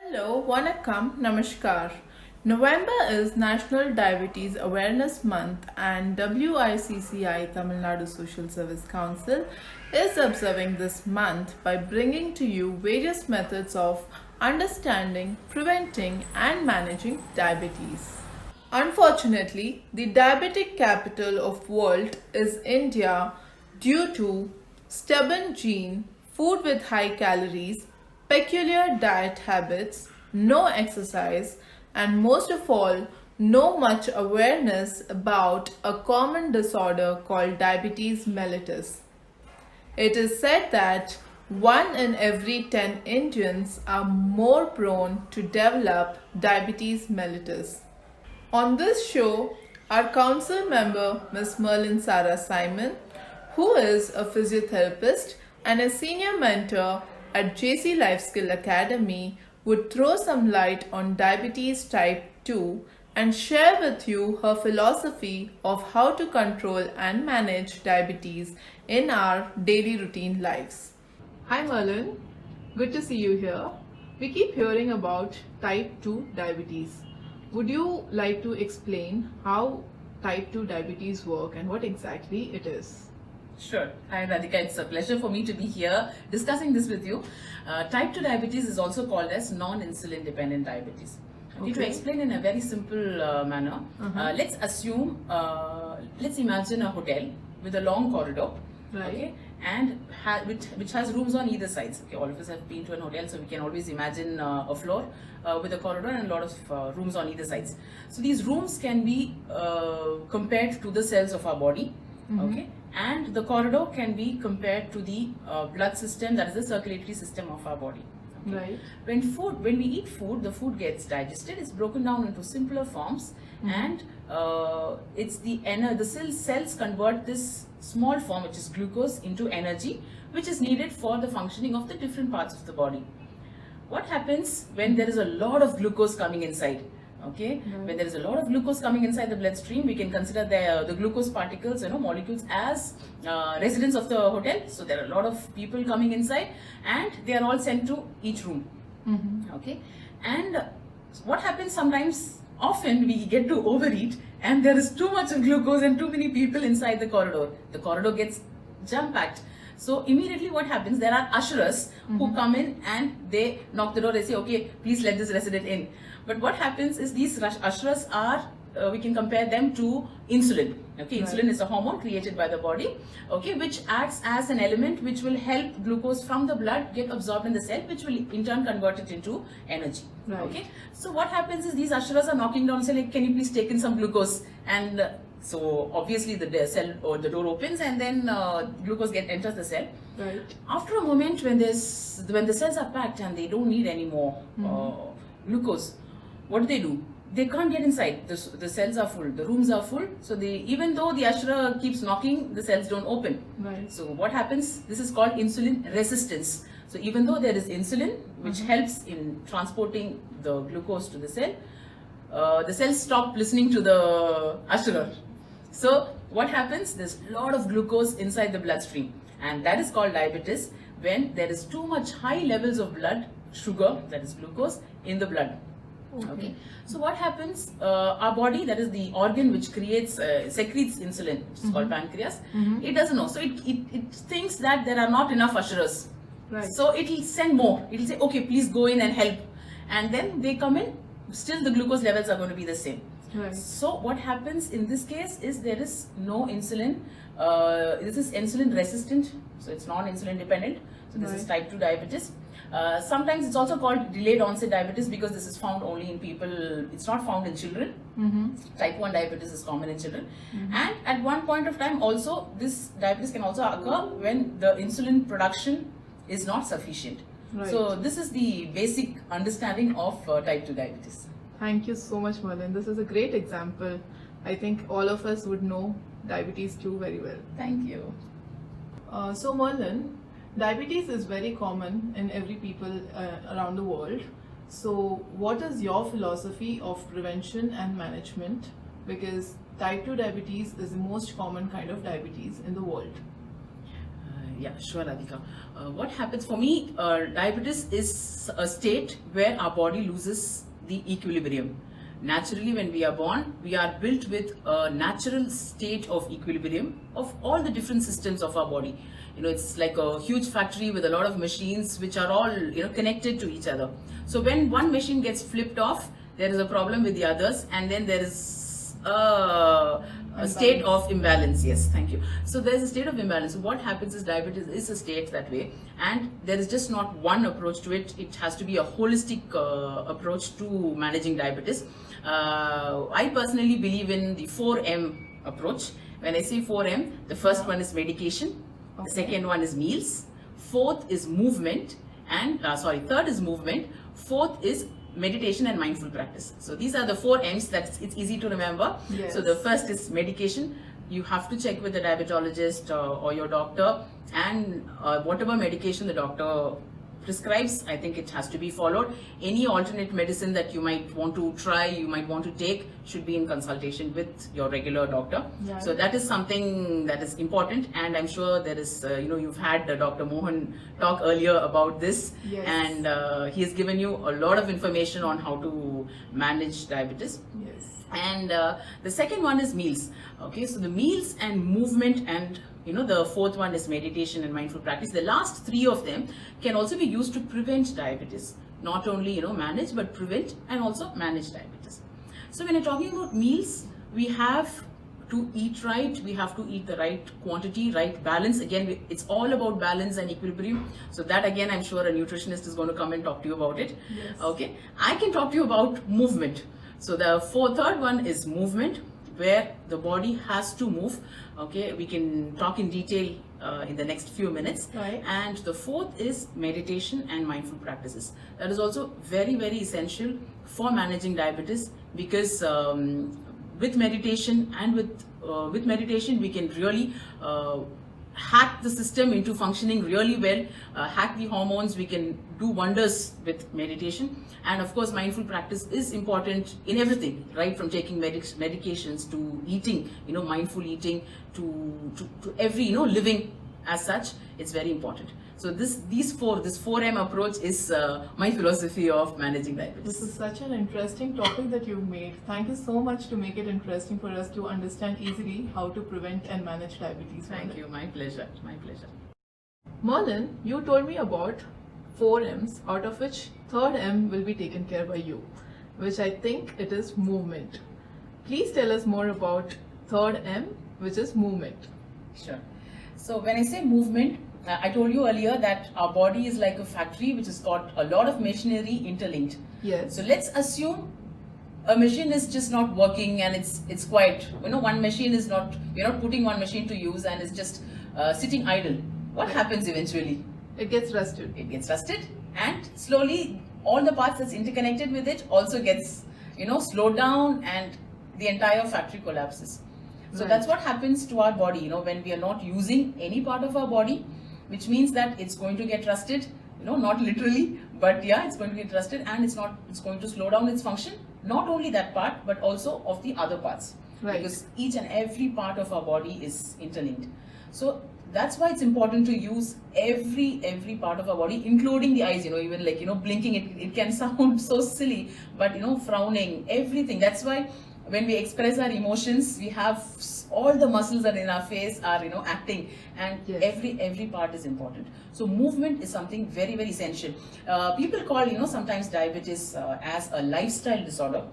Hello, Vanakkam, Namaskar. November is National Diabetes Awareness Month and WICCI Tamil Nadu Social Service Council is observing this month by bringing to you various methods of understanding, preventing and managing diabetes. Unfortunately, the diabetic capital of world is India due to stubborn gene, food with high calories, peculiar diet habits, no exercise, and most of all, no much awareness about a common disorder called diabetes mellitus. It is said that 1 in every 10 Indians are more prone to develop diabetes mellitus. On this show, our council member, Ms. Merlin Sarah Simon, who is a physiotherapist and a senior mentor at JC Life Skill Academy, would throw some light on diabetes type 2 and share with you her philosophy of how to control and manage diabetes in our daily routine lives. Hi Merlin, good to see you here. We keep hearing about type 2 diabetes. Would you like to explain how type 2 diabetes work and what exactly it is? Sure. Hi Radhika, it's a pleasure for me to be here discussing this with you. Type 2 diabetes is also called as non-insulin dependent diabetes. Okay. To explain in a very simple manner, let's imagine a hotel with a long corridor. Right. Okay, and which has rooms on either sides. Okay, all of us have been to an hotel, so we can always imagine a floor with a corridor and a lot of rooms on either sides. So these rooms can be compared to the cells of our body. Okay, and the corridor can be compared to the blood system, that is the circulatory system of our body. Okay. Right. When we eat food, the food gets digested. It's broken down into simpler forms, and it's the cells convert this small form, which is glucose, into energy, which is needed for the functioning of the different parts of the body. What happens when there is a lot of glucose coming inside? Okay, when there is a lot of glucose coming inside the bloodstream, we can consider the glucose particles, molecules, as residents of the hotel. So there are a lot of people coming inside, and they are all sent to each room. Okay, and what happens sometimes? Often we get to overeat, and there is too much of glucose and too many people inside the corridor. The corridor gets jam-packed. So immediately what happens, there are usherers who come in and they knock the door, they say, okay, please let this resident in. But what happens is these usherers are, we can compare them to insulin. Okay, insulin is a hormone created by the body, okay, which acts as an element which will help glucose from the blood get absorbed in the cell, which will in turn convert it into energy. Right. Okay, so what happens is these usherers are knocking down and saying, like, can you please take in some glucose? And so obviously the cell or the door opens, and then glucose enters the cell. Right. After a moment, when the cells are packed and they don't need any more glucose, what do? They can't get inside. The cells are full, the rooms are full. So even though the usherer keeps knocking, the cells don't open. Right. So what happens? This is called insulin resistance. So even though there is insulin, which helps in transporting the glucose to the cells stop listening to the usherer. So what happens? There's a lot of glucose inside the bloodstream, and that is called diabetes when there is too much high levels of blood sugar, that is glucose, in the blood. Okay. So what happens? Our body, that is the organ which secretes insulin, which is called pancreas. It doesn't know. So it thinks that there are not enough usherers. Right. So it will send more. It will say, okay, please go in and help. And then they come in. Still, the glucose levels are going to be the same. Right. So what happens in this case is there is no insulin. This is insulin resistant. So it's non-insulin dependent. So this is type 2 diabetes. Sometimes it's also called delayed onset diabetes because this is found only in people, it's not found in children. Type 1 diabetes is common in children. And at one point of time also, this diabetes can also occur when the insulin production is not sufficient. Right. So this is the basic understanding of type 2 diabetes. Thank you so much, Merlin. This is a great example. I think all of us would know diabetes too very well. Thank you. So Merlin, diabetes is very common in every people around the world. So what is your philosophy of prevention and management? Because type 2 diabetes is the most common kind of diabetes in the world. Yeah, sure, Radhika. What happens for me, diabetes is a state where our body loses the equilibrium. Naturally, when we are born, we are built with a natural state of equilibrium of all the different systems of our body. It's like a huge factory with a lot of machines which are all, connected to each other. So when one machine gets flipped off, there is a problem with the others, and then there is a state of imbalance. Yes, thank you. So there's a state of imbalance. So what happens is diabetes is a state that way, and there is just not one approach to it. It has to be a holistic approach to managing diabetes. I personally believe in the 4M approach. When I say 4M, the first one is medication, the second one is meals, fourth is movement, and third is movement, fourth is meditation and mindful practice. So these are the 4 M's that it's easy to remember. Yes. So the first is medication. You have to check with the diabetologist or your doctor, and whatever medication the doctor prescribes, I think it has to be followed. Any alternate medicine that you might want to try, you might want to take, should be in consultation with your regular doctor. Yeah. So that is something that is important, and I'm sure there is, you've had Dr. Mohan talk earlier about this. Yes. And he has given you a lot of information on how to manage diabetes. Yes. And the second one is meals. Okay, so the meals and movement, and the fourth one is meditation and mindful practice. The last 3 of them can also be used to prevent diabetes. Not only manage, but prevent and also manage diabetes. So when you're talking about meals, we have to eat right, we have to eat the right quantity, right balance. Again, it's all about balance and equilibrium. So that, again, I'm sure a nutritionist is going to come and talk to you about it. Yes. Okay, I can talk to you about movement. So the third one is movement, where the body has to move. Okay, we can talk in detail in the next few minutes. Right. And the fourth is meditation and mindful practices. That is also very, very essential for managing diabetes, because with meditation and with meditation, we can really hack the system into functioning really well, hack the hormones. We can do wonders with meditation. And of course, mindful practice is important in everything, right from taking medications to eating, mindful eating, to every, living as such. It's very important. So this 4M approach is my philosophy of managing diabetes. This is such an interesting topic that you've made. Thank you so much to make it interesting for us to understand easily how to prevent and manage diabetes. Thank you. My pleasure. My pleasure. Merlin, you told me about 4 M's, out of which third M will be taken care by you, which I think it is movement. Please tell us more about third M, which is movement. Sure. So when I say movement, I told you earlier that our body is like a factory which has got a lot of machinery interlinked. Yes. So let's assume a machine is just not working, and it's quite, one machine is not, you're not putting one machine to use, and it's just sitting idle. What happens eventually? It gets rusted. It gets rusted, and slowly all the parts that's interconnected with it also gets, slowed down, and the entire factory collapses. So Right. that's what happens to our body, when we are not using any part of our body, which means that it's going to get rusted, not literally, but yeah, it's going to get rusted, and it's going to slow down its function. Not only that part, but also of the other parts. Right. Because each and every part of our body is interlinked. So that's why it's important to use every part of our body, including the eyes, even like, blinking, it can sound so silly, but frowning, everything. That's why when we express our emotions, we have all the muscles that are in our face are, acting, and Yes. every part is important. So movement is something very, very essential. People call, sometimes diabetes as a lifestyle disorder.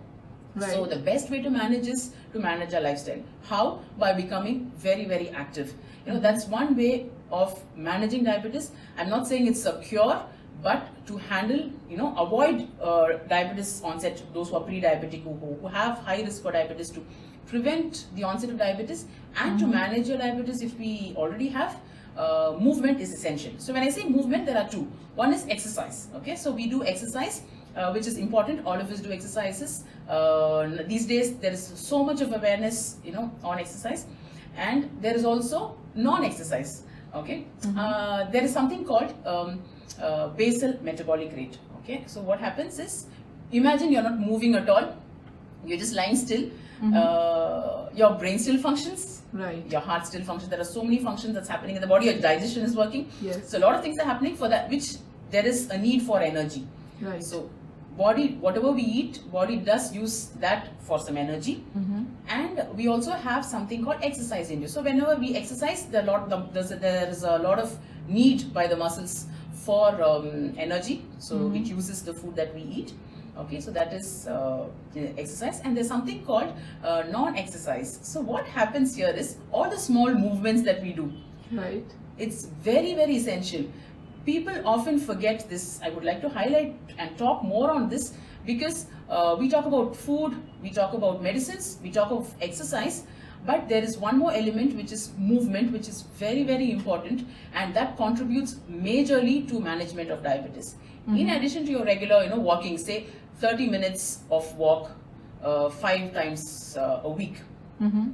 Right. So the best way to manage is to manage our lifestyle. How? By becoming very, very active. That's one way of managing diabetes. I'm not saying it's a cure, but to handle, avoid diabetes onset, those who are pre-diabetic, who have high risk for diabetes, to prevent the onset of diabetes, and to manage your diabetes if we already have, movement is essential. So when I say movement, there are 2. One is exercise. Okay, so we do exercise, which is important. All of us do exercises. These days, there is so much of awareness, on exercise, and there is also non-exercise. Okay, there is something called basal metabolic rate. Okay, so what happens is, imagine you're not moving at all, You're just lying still. Your brain still functions. Right. Your heart still functions. There are so many functions that's happening in the body. Your digestion is working. Yes. So a lot of things are happening for that, which there is a need for energy. Right. So body, whatever we eat, body does use that for some energy. And we also have something called exercise induced. So whenever we exercise, there is a lot of need by the muscles for energy. So it uses the food that we eat. Okay, so that is exercise. And there's something called non-exercise. So what happens here is all the small movements that we do. Right. It's very, very essential. People often forget this. I would like to highlight and talk more on this because we talk about food, we talk about medicines, we talk of exercise, but there is one more element which is movement, which is very, very important, and that contributes majorly to management of diabetes. In addition to your regular, walking, say 30 minutes of walk 5 times a week.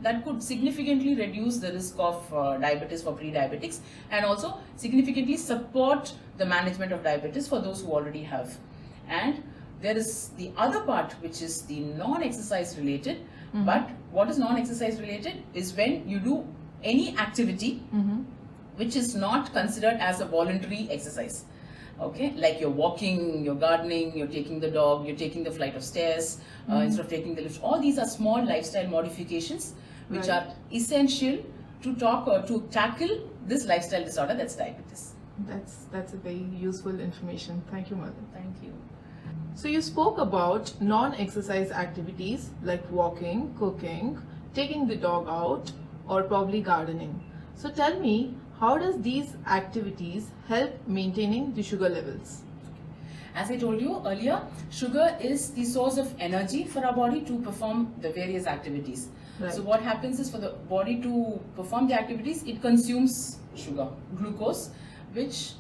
That could significantly reduce the risk of diabetes for pre-diabetics and also significantly support the management of diabetes for those who already have. And there is the other part which is the non-exercise related. But what is non-exercise related is when you do any activity which is not considered as a voluntary exercise. Okay, like you're walking, you're gardening, you're taking the dog, you're taking the flight of stairs instead of taking the lift. All these are small lifestyle modifications which are essential to talk or to tackle this lifestyle disorder that's diabetes. That's a very useful information. Thank you, Madam. Thank you. So you spoke about non-exercise activities like walking, cooking, taking the dog out, or probably gardening. So tell me, how does these activities help maintaining the sugar levels? As I told you earlier, sugar is the source of energy for our body to perform the various activities. Right. So what happens is for the body to perform the activities, it consumes sugar, glucose, which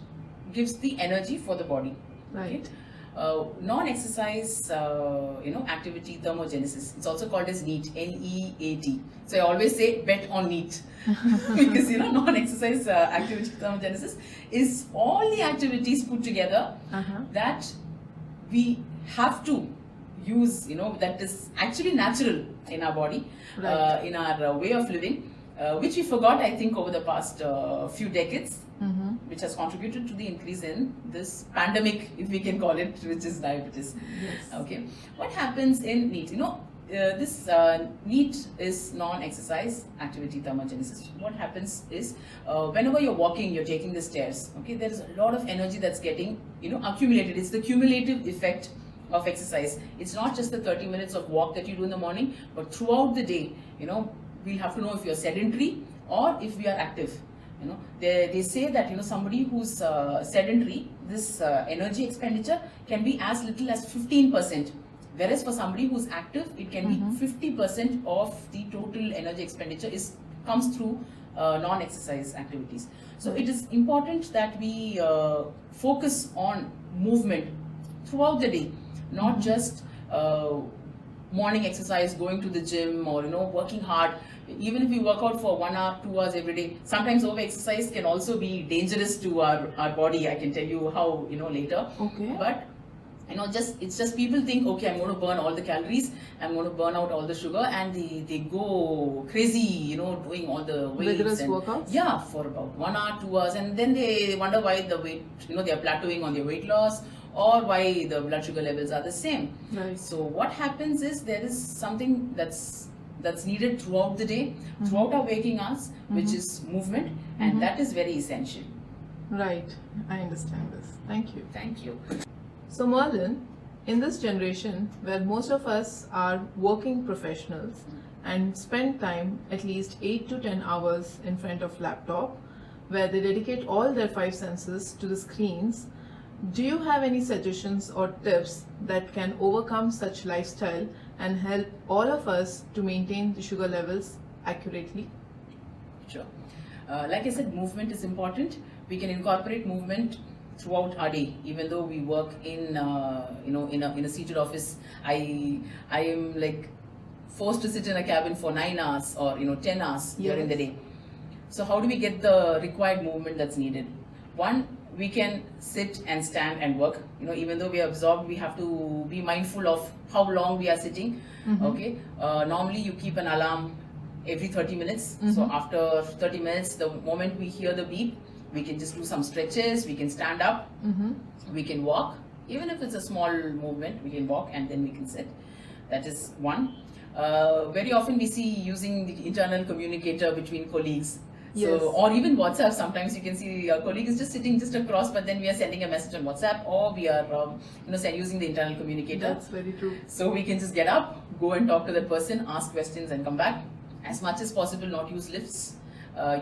gives the energy for the body. Right. Okay? Non-exercise, activity thermogenesis. It's also called as NEAT, N-E-A-T. So I always say bet on NEAT because non-exercise activity thermogenesis is all the activities put together that we have to use. That is actually natural in our body, Right. in our way of living, which we forgot, I think, over the past few decades. Which has contributed to the increase in this pandemic, if we can call it, which is diabetes. Yes. Okay. What happens in NEAT? This NEAT is non-exercise activity thermogenesis. What happens is whenever you're walking, you're taking the stairs. Okay, there is a lot of energy that's getting accumulated. It's the cumulative effect of exercise. It's not just the 30 minutes of walk that you do in the morning, but throughout the day. We'll have to know if you're sedentary or if we are active. They say that somebody who's sedentary, this energy expenditure can be as little as 15%, whereas for somebody who's active, it can be 50% of the total energy expenditure comes through non-exercise activities. So it is important that we focus on movement throughout the day, not just morning exercise, going to the gym, or working hard. Even if we work out for 1 hour, 2 hours every day, sometimes over exercise can also be dangerous to our body. I can tell you how later. Okay. But it's just people think, okay, I'm going to burn all the calories, I'm going to burn out all the sugar, and they go crazy, doing all the weights Vigorous and workouts? Yeah, for about 1 hour, 2 hours, and then they wonder why the weight, they are plateauing on their weight loss, or why the blood sugar levels are the same. Right. So what happens is there is something that's needed throughout the day, throughout our waking hours, which is movement, and that is very essential. Right. I understand this. Thank you. Thank you. So Merlin, in this generation where most of us are working professionals and spend time at least 8 to 10 hours in front of laptop, where they dedicate all their 5 senses to the screens, do you have any suggestions or tips that can overcome such lifestyle and help all of us to maintain the sugar levels accurately? Sure. Like I said, movement is important. We can incorporate movement throughout our day, even though we work in in a seated office. I am like forced to sit in a cabin for 9 hours or 10 hours during the day. So how do we get the required movement that's needed? One, we can sit and stand and work. You know, even though we are absorbed, we have to be mindful of how long we are sitting. Okay. Normally you keep an alarm every 30 minutes. So after 30 minutes, the moment we hear the beep, we can just do some stretches, we can stand up, we can walk. Even if it's a small movement, we can walk and then we can sit. That is one. Very often we see using the internal communicator between colleagues. Yes. So, or even WhatsApp, sometimes you can see a colleague is just sitting just across, but then we are sending a message on WhatsApp, or we are using the internal communicator. That's very true. So we can just get up, go and talk to that person, ask questions and come back. As much as possible, not use lifts,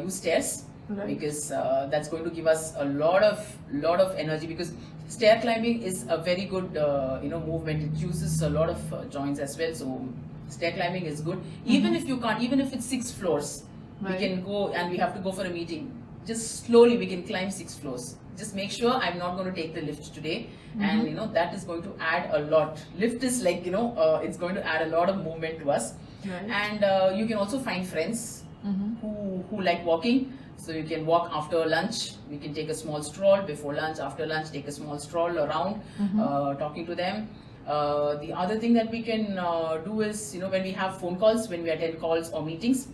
use stairs. Right. Because that's going to give us a lot of energy, because stair climbing is a very good movement. It uses a lot of joints as well. So stair climbing is good. Even if you can't, even if it's 6 floors, Right. we can go, and we have to go for a meeting. Just slowly we can climb 6 floors. Just make sure I'm not going to take the lift today, and that is going to add a lot. Lift is like it's going to add a lot of movement to us. Right. And you can also find friends who like walking. So you can walk after lunch. We can take a small stroll before lunch. After lunch, take a small stroll around, talking to them. The other thing that we can do is, when we have phone calls, when we attend calls or meetings,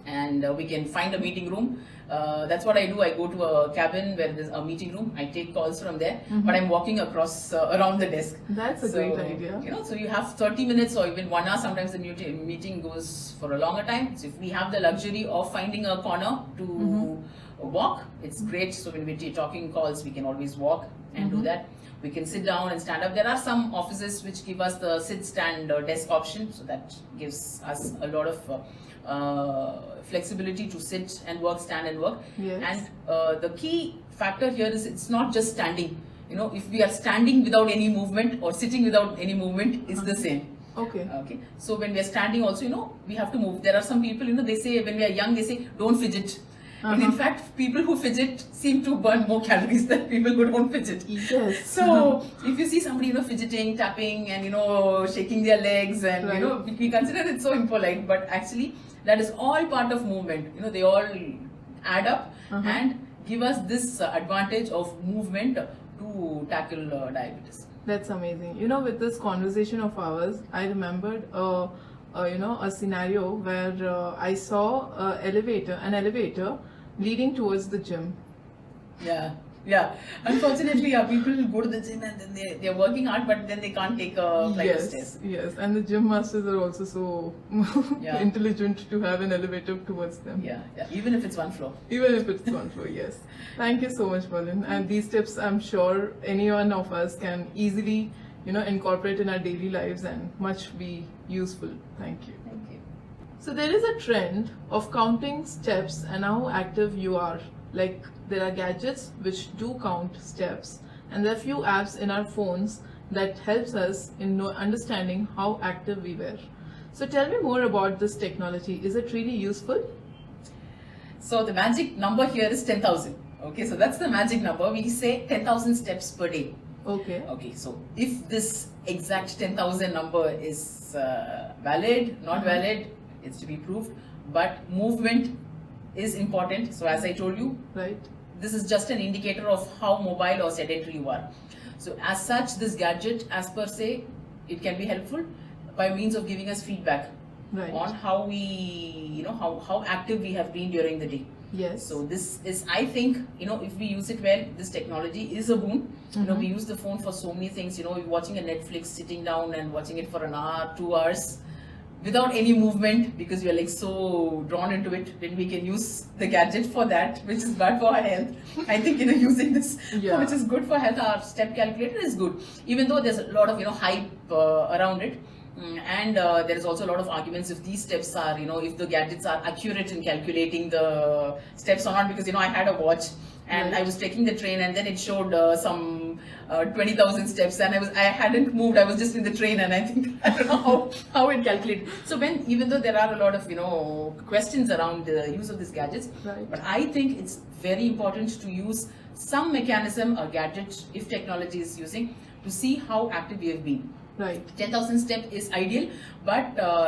and we can find a meeting room. That's what I do. I go to a cabin where there's a meeting room. I take calls from there, but I'm walking across around the desk. That's a great idea. So you have 30 minutes or even 1 hour. Sometimes the meeting goes for a longer time. So if we have the luxury of finding a corner to walk, it's great. So when we're talking calls, we can always walk and do that. We can sit down and stand up. There are some offices which give us the sit, stand, desk option. So that gives us a lot of flexibility to sit and work, stand and work. Yes. And the key factor here is it's not just standing. If we are standing without any movement or sitting without any movement, it's the same. Okay. Okay. So when we are standing also, we have to move. There are some people, they say when we are young, they say don't fidget. And in fact, people who fidget seem to burn more calories than people who don't fidget. Yes. So if you see somebody, fidgeting, tapping, and shaking their legs, and Right. we consider it so impolite, but actually that is all part of movement. They all add up and give us this advantage of movement to tackle diabetes. That's amazing. With this conversation of ours, I remembered a scenario where I saw an elevator leading towards the gym. Yeah. Unfortunately, people go to the gym and then they're working hard, but then they can't take a flight of stairs. Yes, and the gym masters are also so Yeah. intelligent to have an elevator towards them. Yeah. Even if it's 1 floor. Even if it's one floor, yes. Thank you so much, Balin. And these tips, I'm sure any one of us can easily, incorporate in our daily lives and much be useful. Thank you. Thank you. So there is a trend of counting steps and how active you are. Like there are gadgets which do count steps, and there are few apps in our phones that helps us in understanding how active we were. So tell me more about this technology. Is it really useful? So the magic number here is 10,000. Okay, so that's the magic number. We say 10,000 steps per day. Okay. Okay, so if this exact 10,000 number is valid, not valid, it's to be proved. But movement is important. So as I told you, Right. this is just an indicator of how mobile or sedentary you are. So as such, this gadget, as per se, it can be helpful by means of giving us feedback Right. on how we, how active we have been during the day. Yes. So this is, I think, if we use it well, this technology is a boon. We use the phone for so many things. We're watching a Netflix, sitting down and watching it for an hour, 2 hours, without any movement, because we are like so drawn into it. Then we can use the gadget for that, which is bad for our health. I think using this, Yeah. which is good for health, our step calculator is good. Even though there's a lot of hype around it. And there is also a lot of arguments if these steps are, if the gadgets are accurate in calculating the steps or not, because, I had a watch and Right. I was taking the train and then it showed some 20,000 steps and I hadn't moved, I was just in the train and I think, I don't know how it calculated. So even though there are a lot of, questions around the use of these gadgets, Right. but I think it's very important to use some mechanism or gadget, if technology is using, to see how active we have been. Right. 10,000 step is ideal, but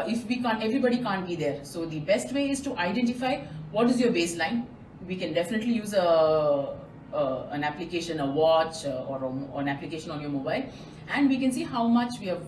if we can't, everybody can't be there. So the best way is to identify what is your baseline. We can definitely use a an application, a watch, or an application on your mobile, and we can see how much we have,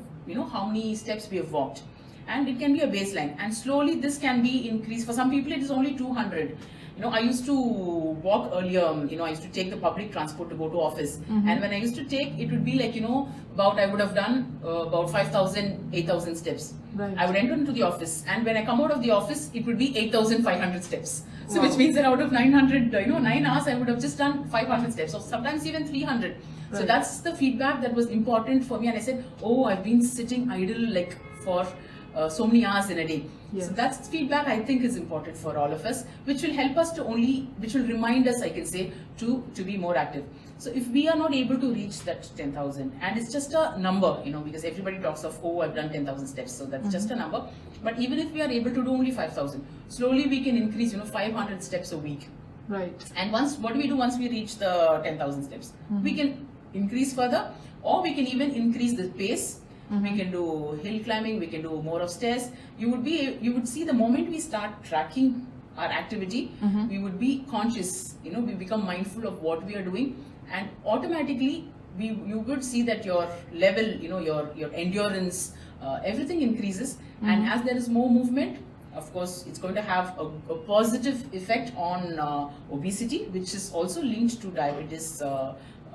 how many steps we have walked, and it can be a baseline, and slowly this can be increased. For some people it is only 200. I used to walk earlier, I used to take the public transport to go to office. And when I used to take, it would be like, I would have done about 5,000, 8,000 steps. Right. I would enter into the office, and when I come out of the office, it would be 8,500 steps. So Wow. which means that out of 900, 9 hours, I would have just done 500 steps, or sometimes even 300. So Right. that's the feedback that was important for me. And I said, oh, I've been sitting idle like for so many hours in a day. Yes. So that's feedback I think is important for all of us, which will help us which will remind us, I can say, to be more active. So if we are not able to reach that 10,000, and it's just a number, because everybody talks of, oh, I've done 10,000 steps, so that's just a number. But even if we are able to do only 5,000, slowly we can increase, 500 steps a week. Right. And what do we do once we reach the 10,000 steps? We can increase further, or we can even increase the pace. We can do hill climbing, we can do more of stairs. You would see the moment we start tracking our activity, we would be conscious, we become mindful of what we are doing, and automatically you would see that your level, your endurance, everything increases. And as there is more movement, of course, it's going to have a positive effect on obesity, which is also linked to diabetes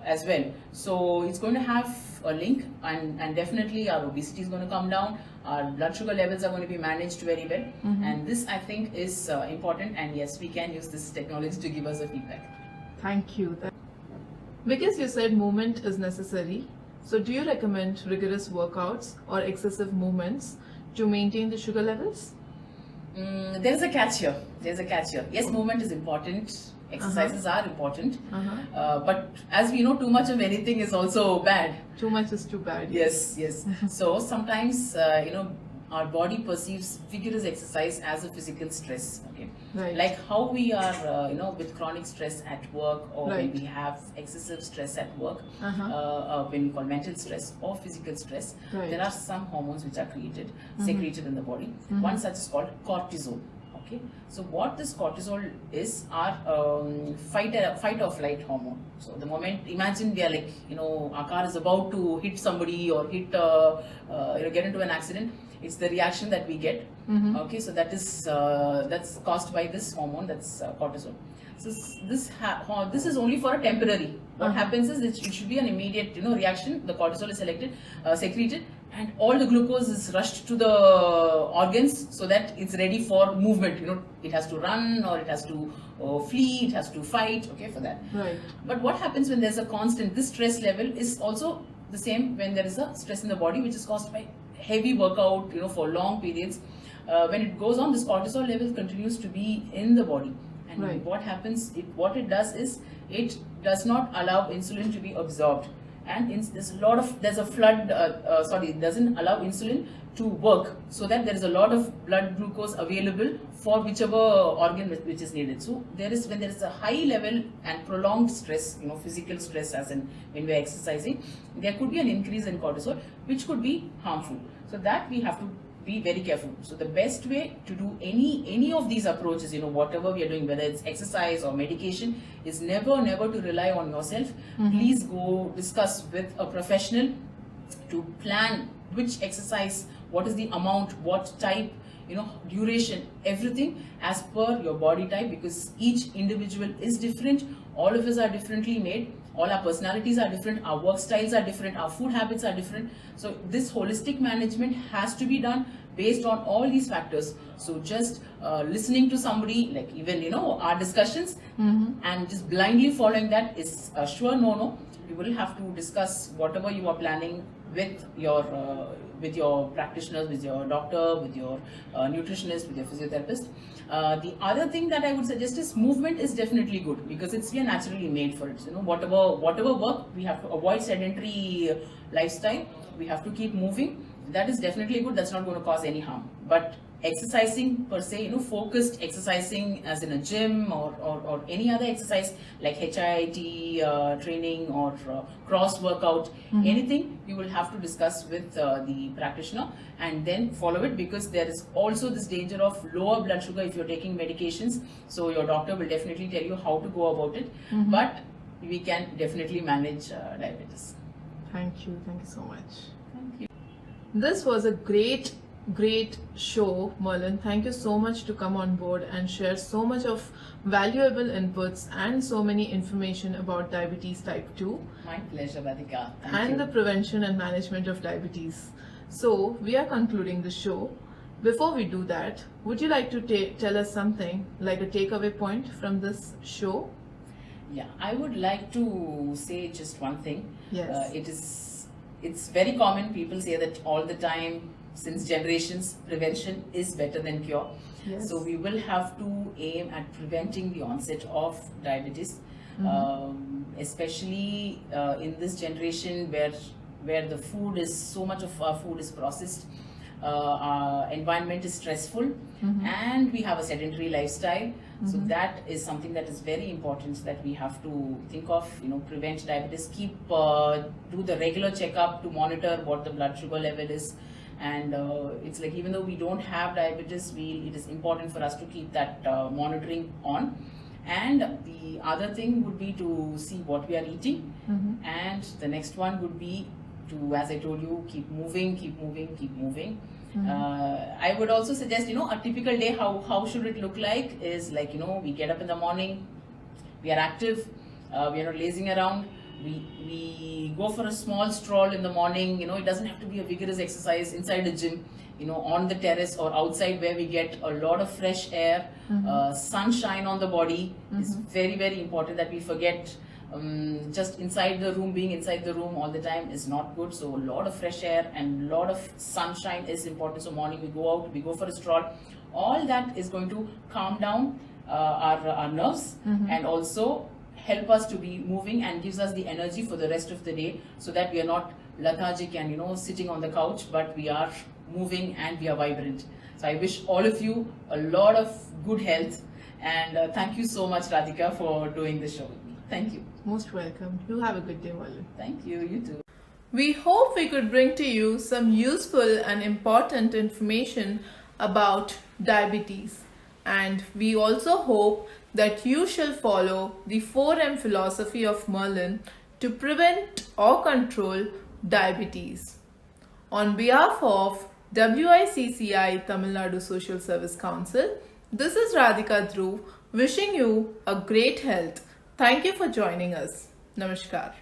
as well. So it's going to have a link, and definitely our obesity is going to come down. Our blood sugar levels are going to be managed very well. And this, I think, is important. And yes, we can use this technology to give us a feedback. Thank you. Because you said movement is necessary, so do you recommend rigorous workouts or excessive movements to maintain the sugar levels? There's a catch here. Yes, movement is important. Exercises are important. But as we know, too much of anything is also bad. Too much is too bad. Yes. So sometimes, our body perceives vigorous exercise as a physical stress. Okay. Right. Like how we are, with chronic stress at work, or when Right. we have excessive stress at work, when we call mental stress or physical stress, Right. there are some hormones which are secreted in the body. One such is called cortisol. Okay, so what this cortisol is, our fight or flight hormone. So the moment, imagine we are like, our car is about to hit somebody or get into an accident, it's the reaction that we get. Okay, so that's caused by this hormone, that's cortisol. So this is only for a temporary. What happens is it should be an immediate reaction. The cortisol is secreted, and all the glucose is rushed to the organs so that it's ready for movement. It has to run, or it has to flee, it has to fight, okay, for that. Right. But what happens when there's a constant, this stress level is also the same when there is a stress in the body, which is caused by heavy workout, for long periods. When it goes on, this cortisol level continues to be in the body. And Right. what happens, what it does is, it does not allow insulin to be absorbed. And there's a flood, it doesn't allow insulin to work, so that there is a lot of blood glucose available for whichever organ which is needed. So when there is a high level and prolonged stress, physical stress, as in when we are exercising, there could be an increase in cortisol, which could be harmful. So that we have to be very careful. So the best way to do any of these approaches, whatever we are doing, whether it's exercise or medication, is never to rely on yourself. Please go discuss with a professional to plan which exercise, what is the amount, what type, duration, everything as per your body type, because each individual is different. All of us are differently made. All our personalities are different, our work styles are different, our food habits are different. So this holistic management has to be done based on all these factors. So just listening to somebody, like even our discussions, and just blindly following that is a sure no. You will have to discuss whatever you are planning with your practitioners, with your doctor, with your nutritionist, with your physiotherapist. The other thing that I would suggest is movement is definitely good, because we are naturally made for it. Whatever work, we have to avoid sedentary lifestyle. We have to keep moving. That is definitely good. That's not going to cause any harm. But exercising per se, focused exercising as in a gym or any other exercise like HIIT training or cross workout, anything, you will have to discuss with the practitioner and then follow it, because there is also this danger of lower blood sugar if you're taking medications. So your doctor will definitely tell you how to go about it. But we can definitely manage diabetes. Thank you so much. Thank you. This was a great show, Merlin. Thank you so much to come on board and share so much of valuable inputs and so many information about diabetes type 2 My pleasure, Radhika. Thank and you. the prevention and management of diabetes. So we are concluding the show. Before we do that, would you like to tell us something like a takeaway point from this show? Yeah, I would like to say just one thing. Yes. It's very common. People say that all the time, since generations, prevention is better than cure. Yes. So we will have to aim at preventing the onset of diabetes, especially in this generation where the food is, so much of our food is processed. Our environment is stressful, and we have a sedentary lifestyle. So that is something that is very important that we have to think of. Prevent diabetes. Do the regular checkup to monitor what the blood sugar level is. And it's like, even though we don't have diabetes, it is important for us to keep that monitoring on. And the other thing would be to see what we are eating. And the next one would be to, as I told you, keep moving. I would also suggest, a typical day, how should it look like is like, we get up in the morning, we are active, we are not lazing around. We go for a small stroll in the morning. It doesn't have to be a vigorous exercise inside the gym. On the terrace or outside where we get a lot of fresh air, sunshine on the body is very, very important that we forget. Just being inside the room all the time is not good. So a lot of fresh air and a lot of sunshine is important. So morning we go out, we go for a stroll. All that is going to calm down our nerves and also help us to be moving and gives us the energy for the rest of the day, so that we are not lethargic and sitting on the couch, but we are moving and we are vibrant. So I wish all of you a lot of good health, and thank you so much, Radhika, for doing this show with me. Thank you. Most welcome. You have a good day, Merlin. Thank you. You too. We hope we could bring to you some useful and important information about diabetes. And we also hope that you shall follow the 4M philosophy of Merlin to prevent or control diabetes. On behalf of WICCI Tamil Nadu Social Service Council, this is Radhika Dhruv wishing you a great health. Thank you for joining us. Namaskar.